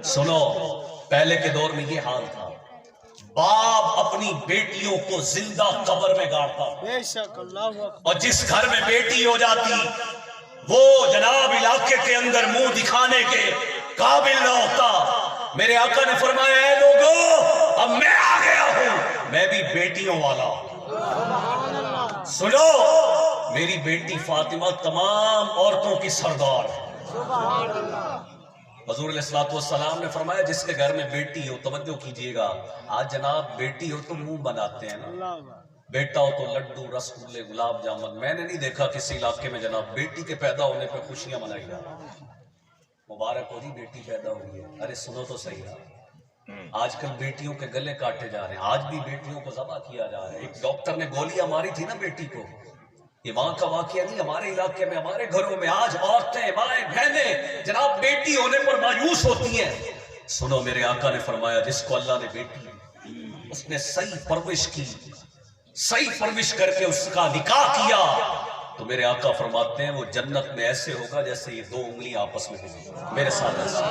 سنو، پہلے کے دور میں یہ حال تھا، باپ اپنی بیٹیوں کو زندہ قبر میں گاڑتا، اور جس گھر میں بیٹی ہو جاتی وہ جناب علاقے کے اندر منہ دکھانے کے قابل نہ ہوتا۔ میرے آقا نے فرمایا، اے لوگو، اب میں آ گیا ہوں، میں بھی بیٹیوں والا ہوں۔ سنو، میری بیٹی فاطمہ تمام عورتوں کی سردار ہے۔ حضور علیہ السلام نے فرمایا، جس کے گھر میں بیٹی ہو، توجہ کیجئے گا، آج جناب بیٹی ہو تو منہ بناتے ہیں نا، بیٹا ہو تو لڈو، رسگلے، گلاب جامن۔ میں نے نہیں دیکھا کسی علاقے میں جناب بیٹی کے پیدا ہونے پہ خوشیاں منائی جائیں۔ مبارک ہو جی، بیٹی پیدا ہوئی ہے۔ ارے سنو تو صحیح ہے، آج کل بیٹیوں کے گلے کاٹے جا رہے ہیں، آج بھی بیٹیوں کو ذبح کیا جا رہا ہے۔ ایک ڈاکٹر نے گولیاں ماری تھی نا بیٹی کو، یہ وہاں کا واقعہ نہیں، ہمارے علاقے میں، ہمارے گھروں میں آج عورتیں، مائیں، بہنیں جناب بیٹی ہونے پر مایوس ہوتی ہیں۔ سنو، میرے آقا نے فرمایا، جس کو اللہ نے بیٹی، اس نے صحیح پرورش کی، صحیح پرورش کر کے اس کا نکاح کیا، تو میرے آقا فرماتے ہیں وہ جنت میں ایسے ہوگا جیسے یہ دو انگلی آپس میں ہوگی۔ میرے ساتھ ایسے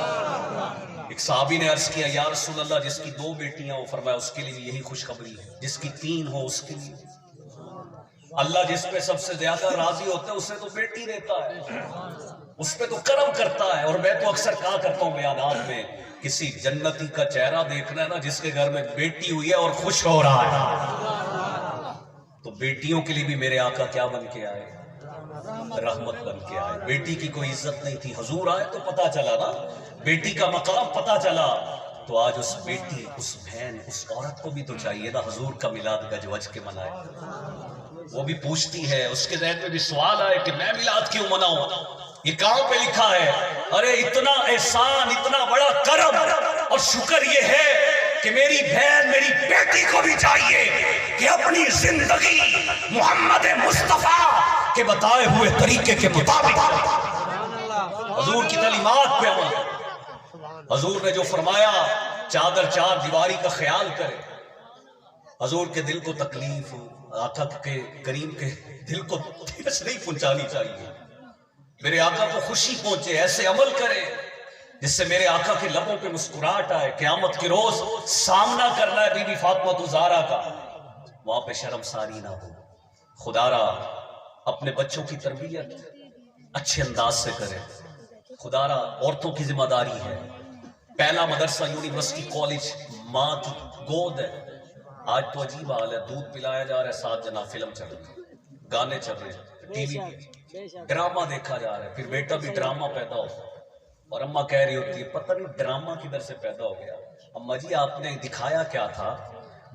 ایک صحابی نے عرض کیا، یا رسول اللہ، جس کی 2 بیٹیاں ہو، فرمایا اس کے لیے بھی یہی خوشخبری ہے، جس کی 3 ہو اس کے لیے اللہ جس پہ سب سے زیادہ راضی ہوتا ہے اسے تو بیٹی دیتا ہے، اس پہ تو کرم کرتا ہے۔ اور میں تو اکثر کہا کرتا ہوں بیانات میں، کسی جنتی کا چہرہ دیکھنا ہے نا جس کے گھر میں بیٹی ہوئی ہے اور خوش ہو رہا ہے، تو بیٹیوں کے لیے بھی میرے آقا کیا بن کے آئے؟ رحمت بن کے آئے۔ بیٹی کی کوئی عزت نہیں تھی، حضور آئے تو پتا چلا نا، بیٹی کا مقام پتا چلا، تو آج اس بیٹی، اس بہن، اس عورت کو بھی تو چاہیے نا حضور کا میلاد گج وج کے منائے۔ وہ بھی پوچھتی ہے، اس کے ذہن میں بھی سوال آئے کہ میں میلاد کیوں مناؤں؟ یہ کہاں پہ لکھا ہے؟ ارے اتنا احسان، اتنا بڑا کرم اور شکر یہ ہے کہ میری بہن، میری بیٹی کو بھی چاہیے کہ اپنی زندگی محمد مصطفیٰ کے بتائے ہوئے طریقے کے مطابق حضور کی تعلیمات پہ عمل کرے۔ حضور نے جو فرمایا، چادر 4 دیواری کا خیال کرے، حضور کے دل کو تکلیف، آقا کے کریم کے دل کو ٹھیس نہیں پہنچانی چاہیے، میرے آقا کو خوشی پہنچے، ایسے عمل کرے جس سے میرے آقا کے لبوں پہ مسکراہٹ آئے۔ قیامت کے روز سامنا کرنا ہے بی بی فاطمہ زہرا کا، وہاں پہ شرمساری نہ ہو۔ خدا را اپنے بچوں کی تربیت اچھے انداز سے کرے۔ خدا را عورتوں کی ذمہ داری ہے، پہلا مدرسہ، یونیورسٹی، کالج ماں کی گود ہے۔ آج تو عجیب حال ہے، دودھ پلایا جا رہا ہے، 7 جنا فلم چل رہی ہے، گانے چل رہے ہیں، ٹی وی پہ ڈرامہ دیکھا جا رہا ہے، پھر بیٹا بھی ڈرامہ پیدا ہوتا ہے، اور اماں کہہ رہی ہوتی ہے پتہ نہیں ڈرامہ کدھر سے پیدا ہو گیا۔ اماں جی آپ نے دکھایا کیا تھا؟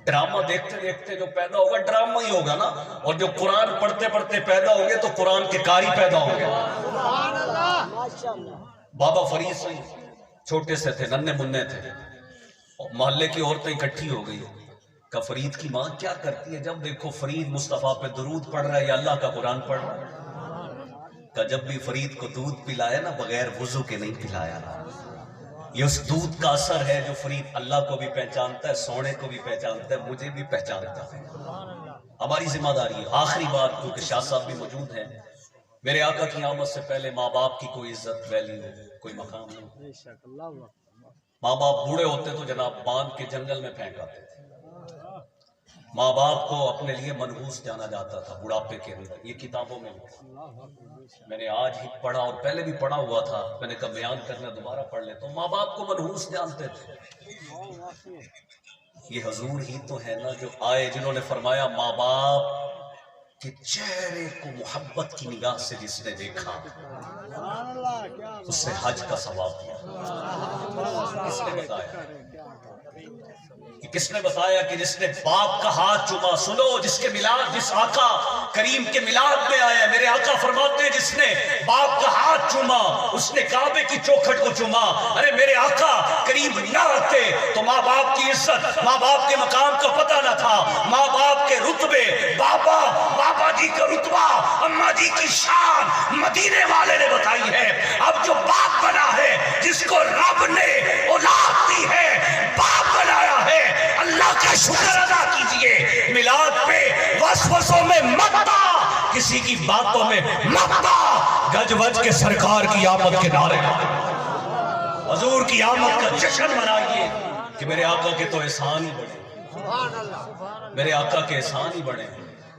ڈرامہ دیکھتے دیکھتے جو پیدا ہوگا ڈرامہ ہی ہوگا نا، اور جو قرآن پڑھتے پڑھتے پیدا ہوں گے تو قرآن کے قاری پیدا ہوں گے۔ بابا فرید سے چھوٹے سے تھے، ننھے منھے تھے، محلے کی عورتیں اکٹھی ہو گئی کہ فرید کی ماں کیا کرتی ہے؟ جب دیکھو فرید مصطفیٰ پہ درود پڑھ رہا ہے یا اللہ کا قرآن پڑھ رہا ہے۔ کہ جب بھی فرید کو دودھ پلایا نا، بغیر وضو کے نہیں پلایا، یہ اس دودھ کا اثر ہے جو فرید اللہ کو بھی پہچانتا ہے، سونے کو بھی پہچانتا ہے، مجھے بھی پہچانتا ہے۔ ہماری ذمہ داری ہے۔ آخری بات، کیونکہ شاہ صاحب بھی موجود ہیں، میرے آقا کی آمد سے پہلے ماں باپ کی کوئی عزت، ویلیو، کوئی مقام نہیں۔ ماں باپ بوڑھے ہوتے تو جناب باندھ کے جنگل میں پھینک آتے تھے، ماں باپ کو اپنے لیے منحوس جانا جاتا تھا بڑھاپے کے اندر۔ یہ کتابوں میں میں نے آج ہی پڑھا، اور پہلے بھی پڑھا ہوا تھا، میں نے کہا بیان کرنا دوبارہ پڑھ لیتا ہوں۔ ماں باپ کو منحوس جانتے تھے۔ یہ حضور ہی تو ہے نا جو آئے، جنہوں نے فرمایا ماں باپ کے چہرے کو محبت کی نگاہ سے جس نے دیکھا اس سے حج کا ثواب دیا۔ کس نے بتایا؟ کس نے بتایا کہ جس نے باپ کا ہاتھ چوما، سنو، جس کے میلاد، جس آقا کریم کے میلاد میں آیا، میرے آقا فرماتے ہیں جس نے باپ کا ہاتھ چوما اس نے کعبے کی چوکھٹ کو چوما۔ ارے میرے آقا کریم نہ آتے تو ماں باپ کی عزت، ماں باپ کے مقام کا پتہ نہ تھا، ماں باپ کے رتبے، بابا جی کا رتبہ، اماں جی کی شان مدینے والے نے بتائی ہے۔ اب جو باپ بنا ہے، جس کو رب نے اولاد دی ہے، باپ بنایا ہے، اللہ کا شکر ادا کیجئے۔ میلاد پہ وسوسوں میں مت آ، کسی کی باتوں میں مت آ، گج وج کے سرکار کی آمد کے نعرے، حضور کی قیامت کا جشن منائیے کہ میرے آقا کے تو احسان ہی بڑے، میرے آقا کے احسان ہی بڑے۔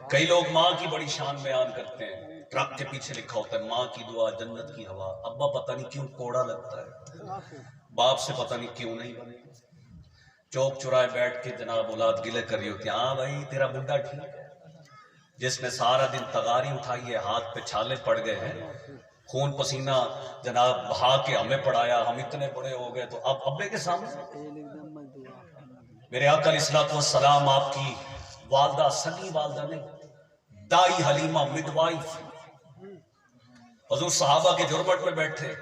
کئی لوگ ماں کی بڑی شان بیان کرتے ہیں، ٹرک کے پیچھے لکھا ہوتا ہے ماں کی دعا جنت کی ہوا، ابا پتہ نہیں کیوں کوڑا لگتا ہے، باپ سے پتہ نہیں کیوں نہیں بنے، چوک چرائے بیٹھ کے جناب اولاد گلے کر رہی ہوتی ہے، ہاں بھائی تیرا بڈھا ٹھیک ہے، جس نے سارا دن تغاری اٹھائی ہے، ہاتھ پہ چھالے پڑ گئے ہیں، خون پسینہ جناب بہا کے ہمیں پڑھایا، ہم اتنے بڑے ہو گئے، تو اب ابے کے سامنے میرے آقا علیہ الصلوۃ والسلام آپ کی والدہ، سگی والدہ نہیں، دائی حلیمہ مڈ وائف، حضور صحابہ کے جربٹ میں بیٹھے،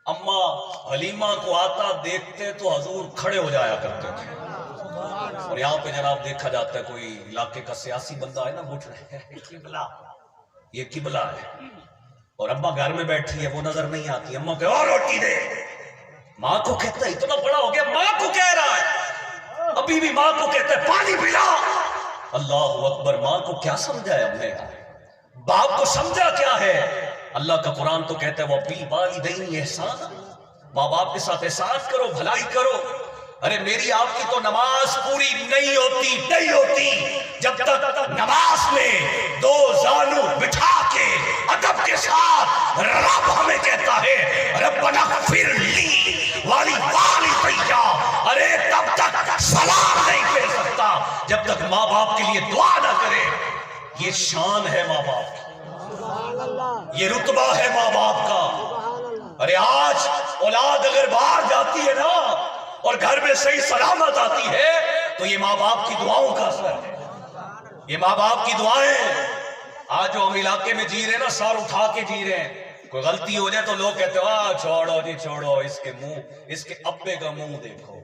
اماں حلیمہ کو آتا دیکھتے تو حضور کھڑے ہو جایا کرتے تھے۔ اور یہاں پہ جناب دیکھا جاتا ہے کوئی علاقے کا سیاسی بندہ ہے نا، اٹھ رہے ہیں قبلہ، یہ قبلہ ہے، اور اماں گھر میں بیٹھی ہے، وہ نظر نہیں آتی، اماں کہ اور روٹی دے، ماں کو کہتا ہے اتنا بڑا ہو گیا ماں کو کہہ رہا ہے، ابھی بھی ماں کو کہتا ہے پانی پلا، اللہ اکبر، ماں کو کیا سمجھایا ہم نے، باپ کو سمجھا کیا ہے؟ اللہ کا قرآن تو کہتا ہے وَبِالْوَالِدَيْنِ احسانا، ماں باپ کے ساتھ احسان کرو، بھلائی کرو۔ ارے میری آپ کی تو نماز پوری نہیں ہوتی جب تک نماز میں دو زانو بٹھا کے ادب کے ساتھ رب ہمیں کہتا ہے ربنا اغفر لی ولوالدی، ارے تب تک سلام نہیں کہہ سکتا جب تک ماں باپ کے لیے دعا نہ کرے۔ یہ شان ہے ماں باپ کی، یہ رتبہ ہے ماں باپ کا۔ ارے آج اولاد اگر باہر جاتی ہے نا اور گھر میں صحیح سلامت آتی ہے تو یہ ماں باپ کی دعاؤں کا اثر ہے، یہ ماں باپ کی دعائیں۔ آج جو ہم علاقے میں جی رہے ہیں نا، سر اٹھا کے جی رہے ہیں، کوئی غلطی ہو جائے تو لوگ کہتے ہیں چھوڑو جی چھوڑو، اس کے منہ، اس کے ابے کا منہ دیکھو،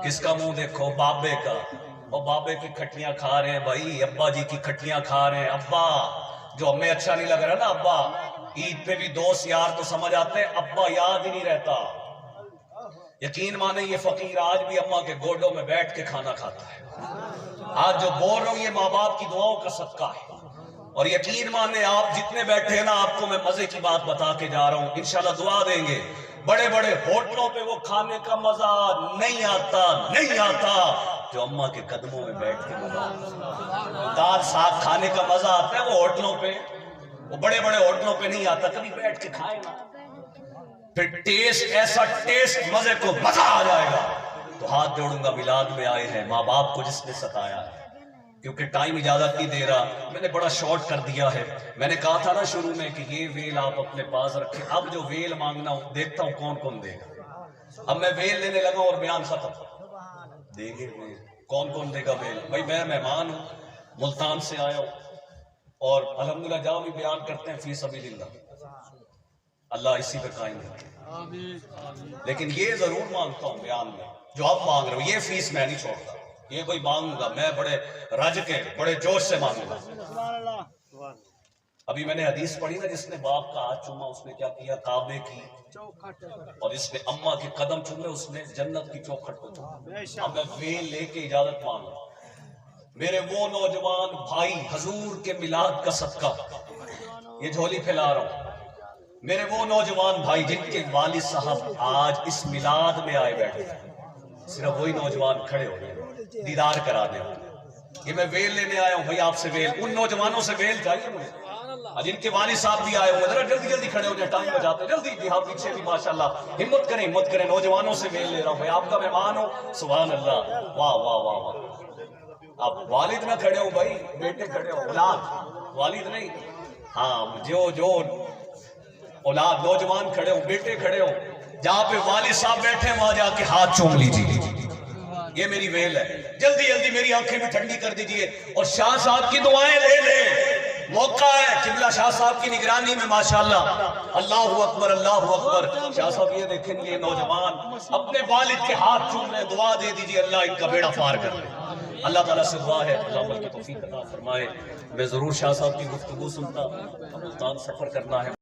کس کا منہ دیکھو؟ بابے کا، اور بابے کی کھٹیاں کھا رہے ہیں بھائی، ابا جی کی کھٹیاں کھا رہے ہیں، ابا جو ہمیں اچھا نہیں لگ رہا نا، ابا عید پہ بھی دوست یار تو سمجھ آتے ہیں، ابا یاد ہی نہیں رہتا۔ یقین مانے یہ فقیر آج بھی اماں کے گوڈوں میں بیٹھ کے کھانا کھاتا ہے۔ آج جو بول رہا ہوں یہ ماں باپ کی دعاؤں کا صدقہ ہے، اور یقین مانے آپ جتنے بیٹھے ہیں نا، آپ کو میں مزے کی بات بتا کے جا رہا ہوں، انشاءاللہ دعا دیں گے، بڑے بڑے ہوٹلوں پہ وہ کھانے کا مزہ نہیں آتا جو اماں کے قدموں میں بیٹھ کے مزہ آتا۔ دال ساگ کھانے کا مزہ آتا ہے وہ ہوٹلوں پہ، وہ بڑے بڑے ہوٹلوں پہ نہیں آتا، کبھی بیٹھ کے کھائے نا، پھر ٹیسٹ ایسا ٹیسٹ، مزے کو مزہ آ جائے گا۔ تو ہاتھ جوڑوں گا، میلاد میں آئے ہیں ماں باپ کو جس نے ستایا ہے، کیونکہ ٹائم اجازت نہیں دے رہا، میں نے بڑا شارٹ کر دیا ہے۔ میں نے کہا تھا نا شروع میں کہ یہ ویل آپ اپنے پاس رکھیں، اب جو ویل مانگنا ہوں دیکھتا ہوں کون کون دے گا۔ اب میں ویل لینے لگا اور بیان ختم، دیں گے ویل، کون دے گا ویل؟ بھائی میں مہمان ہوں، ملتان سے آیا ہوں، اور الحمدللہ جہاں بھی بیان کرتے ہیں فی سبیل اللہ، اللہ اسی پہ قائم رکھے۔ لیکن یہ ضرور مانگتا ہوں بیان میں جو آپ مانگ رہے ہو، یہ فیس میں نہیں چھوڑتا، یہ کوئی مانگوں گا میں بڑے رج کے بڑے جوش سے مانگوں گا۔ ابھی میں نے حدیث پڑھی نا، جس نے باپ کا ہاتھ چوما اس نے کیا کیا؟ کعبے کی، اور جس نے اماں کے قدم چومے اس نے جنت کی چوکھٹ کو چوما۔ اب میں ویل لے کے اجازت مانگ رہا ہوں، میرے وہ نوجوان بھائی، حضور کے میلاد کا صدقہ یہ جھولی پھیلا رہا ہوں، میرے وہ نوجوان بھائی جن کے والد صاحب آج اس میلاد میں آئے بیٹھے، صرف وہی نوجوان کھڑے ہو گئے، دیدار کرا دیں۔ یہ میں ویل لینے آیا ہوں بھائی، آپ سے ویل، ان نوجوانوں سے ویل چاہیے مجھے، جن کے والد صاحب بھی آئے ہوئے، ذرا جلدی جلدی کھڑے ہو جائیں، ٹائم بچاتے ہیں، جلدی جی ہاں پیچھے بھی ماشاءاللہ ہمت کریں، نوجوانوں سے ویل لے رہا ہوں بھائی، آپ کا مہمان ہو، سبحان اللہ، واہ واہ واہ واہ۔ اب والد نہ کھڑے ہو بھائی، بیٹے کھڑے ہو، اولاد، والد نہیں، ہاں جو اولاد، نوجوان کھڑے ہو، بیٹے کھڑے ہو، جہاں پہ والد صاحب بیٹھے وہاں جا کے ہاتھ چوم لیجیے، یہ میری ویل ہے، جلدی جلدی میری آنکھیں بھی ٹھنڈی کر دیجیے، اور شاہ صاحب کی دعائیں لے لیں، موقع ہے، قبلہ شاہ صاحب کی نگرانی میں ماشاءاللہ، اللہ اکبر اللہ اکبر۔ شاہ صاحب یہ دیکھیں گے نوجوان اپنے والد کے ہاتھ چوم رہے، دعا دے دیجیے اللہ ان کا بیڑا پار کر دے۔ اللہ تعالیٰ سے دعا ہے اللہ عمل کی توفیق عطا فرمائے۔ میں ضرور شاہ صاحب کی گفتگو سنتا، ملتان سفر کرنا ہے۔